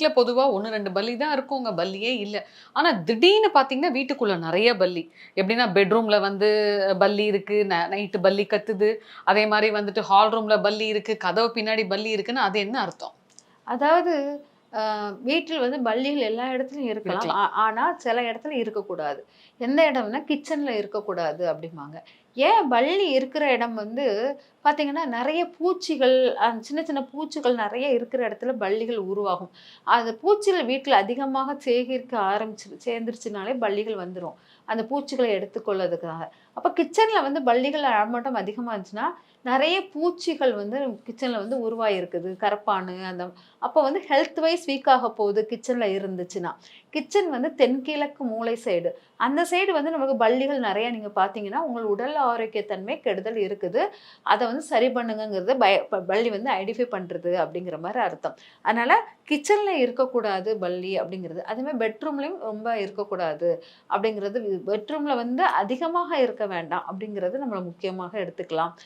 வீட்ல பொதுவா 1, 2 பல்லி தான் இருக்குங்க. பல்லியே இல்ல. ஆனா திடீர்னு பார்த்தீங்கன்னா, வீட்டுக்குள்ள நெறைய பல்லி. எப்படின்னா பெட்ரூம்ல வந்து பல்லி இருக்கு. நைட்டு பல்லி கத்துது. அதே மாரி வந்துட்டு ஹால் ரூம்ல பல்லி இருக்கு. கதவு பின்னாடி பல்லி இருக்குன்னா, அது என்ன அர்த்தம்? அதாவது வீட்டில் வந்து பல்லிகள் எல்லா இடத்துலயும் இருக்கலாம். இருக்கலாம். ஆனா சில இடத்துல இருக்கக்கூடாது. எந்த இடம்னா கிச்சன்ல இருக்கக்கூடாது அப்படிம்பாங்க. ஏன் பல்லி இருக்கிற இடம் வந்து பார்த்தீங்கன்னா, நெறைய பூச்சிகள் சின்ன சின்ன பூச்சிகள் நெறைய இருக்கிற இடத்துல பல்லிகள் உருவாகும். அது பூச்சிகள் வீட்ல அதிகமாக சேகரிக்க சேர்ந்துருச்சுனாலே பல்லிகள் வந்துரும். அந்த பூச்சிகள எடுத்துக்கொள்றதுக்காக. அப்ப கிச்சன்ல வந்து பல்லிகள் நடமாட்டம் அதிகமா இருந்துச்சுன்னா, நெறைய பூச்சிகள் வந்து கிச்சன்ல வந்து உருவாகியிருக்குது. கரப்பானு அந்த அப்போ வந்து ஹெல்த் வைஸ் வீக் ஆக போகுது கிச்சன்ல இருந்துச்சுன்னா. கிச்சன் வந்து தென்கிழக்கு மூலை சைடு. அந்த சைடு வந்து நமக்கு பல்லிகள் நெறைய நீங்க பார்த்தீங்கன்னா, உங்கள் உடல் ஆரோக்கியத்தன்மை கெடுதல் இருக்குது. அத வந்து சரி பண்ணுங்கங்கிறது பல்லி வந்து ஐடென்டிஃபை பண்றது அப்படிங்கிற மாரி அர்த்தம். அதனால கிச்சன்ல இருக்கக்கூடாது பல்லி அப்படிங்கிறது. அதேமாரி பெட்ரூம்லயும் ரொம்ப இருக்கக்கூடாது அப்படிங்கிறது பெட்ரூம்ல வந்து அதிகமாக இருக்க வேண்டாம் அப்படிங்கிறது நம்ம முக்கியமாக எடுத்துக்கலாம்.